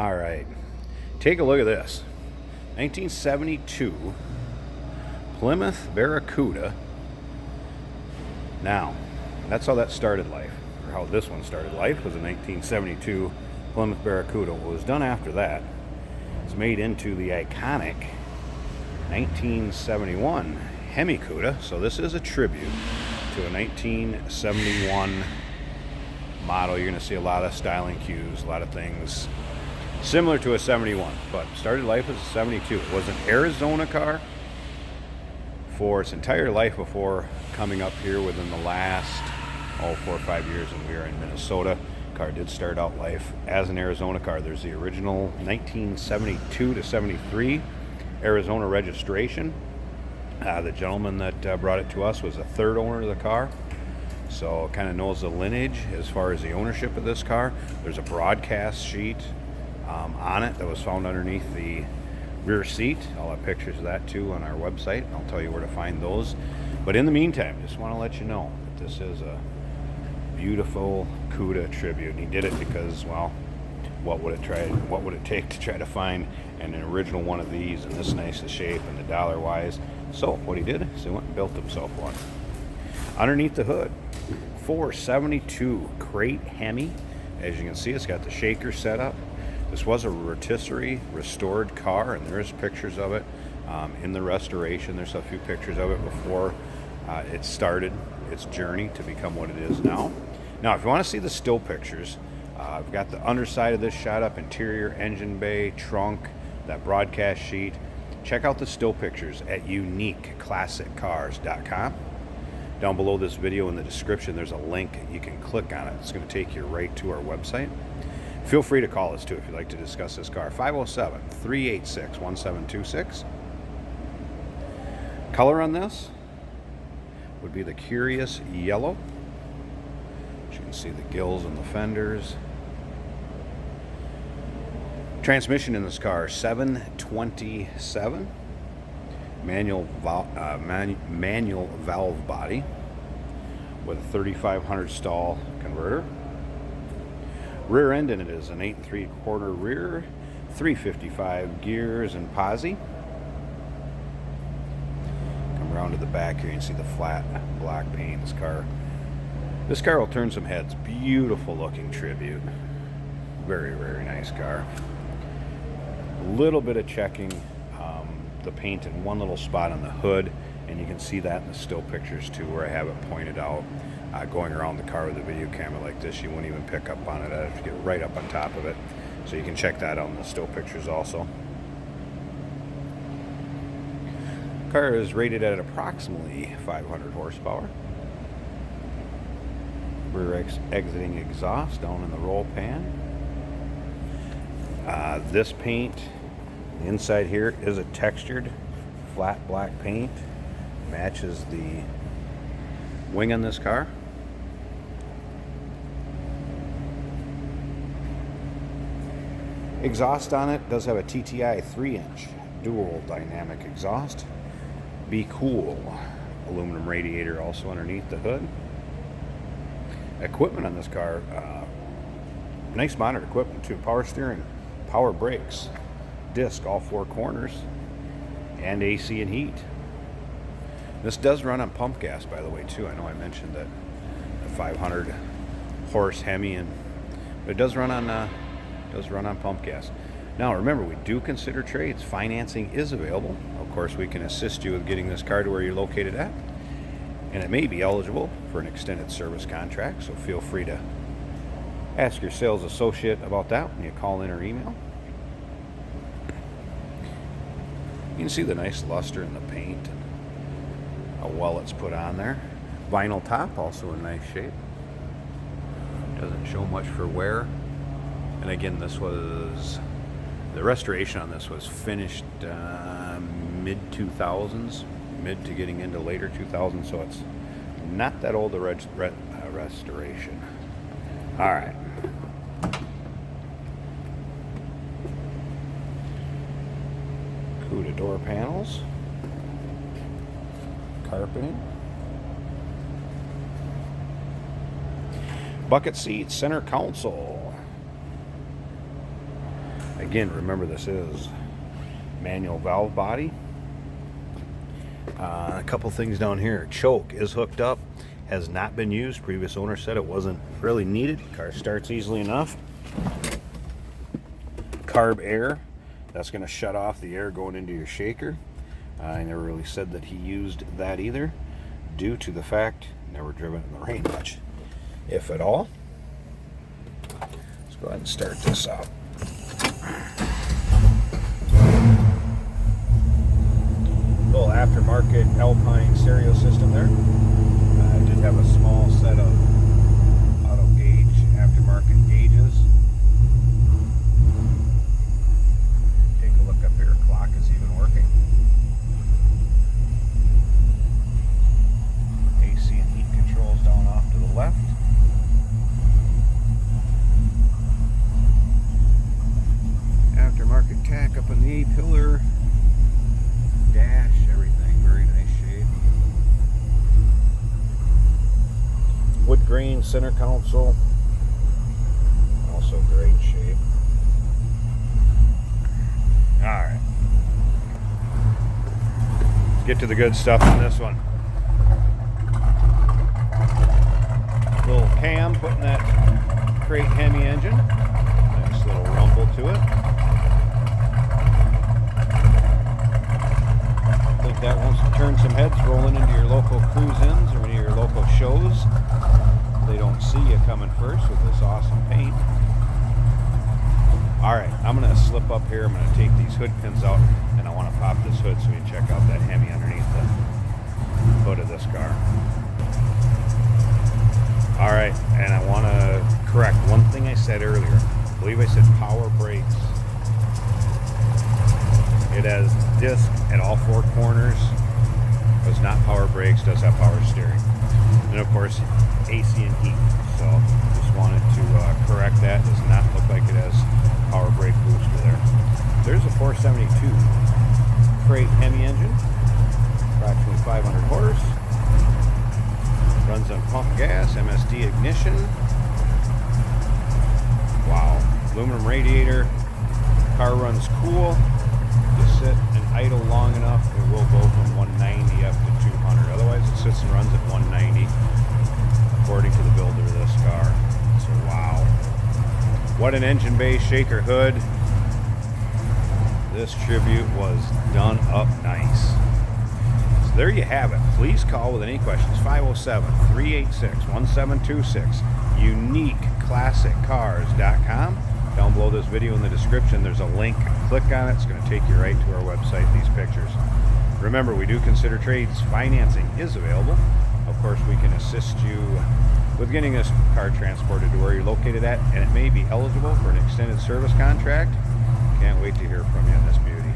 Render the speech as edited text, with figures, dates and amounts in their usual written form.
All right, take a look at this. 1972 Plymouth Barracuda. Now, that's how that started life, or how this one started life, was a 1972 Plymouth Barracuda. What was done after that is made into the iconic 1971 Hemi Cuda. So this is a tribute to a 1971 model. You're going to see a lot of styling cues, a lot of things similar to a 71, but started life as a 72. It was an Arizona car for its entire life before coming up here within the last 4 or 5 years when we were in Minnesota. The car did start out life as an Arizona car. There's the original 1972 to 73 Arizona registration. The gentleman that brought it to us was a third owner of the car, so kind of knows the lineage as far as the ownership of this car. There's a broadcast sheet on it that was found underneath the rear seat. I'll have pictures of that too on our website. I'll tell you where to find those. But in the meantime, just want to let you know that this is a beautiful Cuda tribute. And he did it because, well, what would it take to try to find an original one of these in this nice a shape and the dollar wise? So what he did is he went and built himself one. Underneath the hood, 472 crate Hemi. As you can see, it's got the shaker set up. This was a rotisserie restored car, and there's pictures of it in the restoration. There's a few pictures of it before it started its journey to become what it is now. Now, if you want to see the still pictures, I've got the underside of this shot up, interior, engine bay, trunk, that broadcast sheet. Check out the still pictures at uniqueclassiccars.com. Down below this video in the description, there's a link. You can click on it. It's going to take you right to our website. Feel free to call us too if you'd like to discuss this car. 507-386-1726. Color on this would be the curious yellow. As you can see, the gills and the fenders. Transmission in this car, 727. Manual valve body with a 3500 stall converter. Rear end in it is an 8 3/4 rear, 355 gears and posi. Come around to the back here and see the flat black paint. This car will turn some heads. Beautiful looking tribute. Very, very nice car. A little bit of checking the paint in one little spot on the hood, and you can see that in the still pictures too, where I have it pointed out. Going around the car with a video camera like this, you wouldn't even pick up on it. I'd have to get right up on top of it. So you can check that out in the still pictures also. The car is rated at approximately 500 horsepower. Rear exiting exhaust down in the roll pan. This paint, the inside here, is a textured flat black paint. Matches the wing on this car. Exhaust on it does have a TTI 3-inch dual dynamic exhaust. Be cool aluminum radiator also underneath the hood. Equipment on this car, nice modern equipment too. Power steering, power brakes, disc all 4 corners, and AC and heat. This does run on pump gas, by the way, too. I know I mentioned that the 500 horse Hemi, but it does run on pump gas. Now, remember, we do consider trades. Financing is available. Of course, we can assist you with getting this car to where you're located at, and it may be eligible for an extended service contract. So feel free to ask your sales associate about that when you call in or email. You can see the nice luster in the paint and how well it's put on there. Vinyl top, also in nice shape. Doesn't show much for wear. And again, the restoration on this was finished mid-2000s, mid to getting into later 2000s, so it's not that old a restoration. All right. Cuda door panels. Carpeting. Bucket seats, center console. Again, remember this is manual valve body. A couple things down here. Choke is hooked up, has not been used. Previous owner said it wasn't really needed. Car starts easily enough. Carb air, that's going to shut off the air going into your shaker. I never really said that he used that either, due to the fact never driven in the rain much, if at all. Let's go ahead and start this up. Little aftermarket Alpine stereo system there. I did have a small set of auto gauge aftermarket gauges. Take a look up here. Clock is even working. AC and heat controls down off to the left. Aftermarket tack up in the A-pillar. Dash, everything, very nice shape. Wood grain center console, also great shape. Alright, let's get to the good stuff on this one. Little cam putting that crate Hemi engine. Nice little rumble to it. That wants to turn some heads rolling into your local cruise-ins or any of your local shows. They don't see you coming first with this awesome paint. Alright, I'm going to slip up here. I'm going to take these hood pins out, and I want to pop this hood so we can check out that Hemi underneath the hood of this car. Alright, and I want to correct one thing I said earlier. I believe I said power brakes. It has disc at all four corners. Does not power brakes, does have power steering. And of course, AC and heat. So just wanted to correct that. Does not look like it has power brake booster there. There's a 472 crate Hemi engine. Approximately 500 horse. Runs on pump gas, MSD ignition. Wow. Aluminum radiator. Car runs cool. Sit and idle long enough, it will go from 190 up to 200. Otherwise, it sits and runs at 190, according to the builder of this car. So, wow. What an engine bay, shaker hood. This tribute was done up nice. So there you have it. Please call with any questions. 507-386-1726. UniqueClassicCars.com. Down below this video in the description, there's a link. Click on it. It's going to take you right to our website, these pictures. Remember, we do consider trades. Financing is available. Of course, we can assist you with getting this car transported to where you're located at, and it may be eligible for an extended service contract. Can't wait to hear from you on this beauty.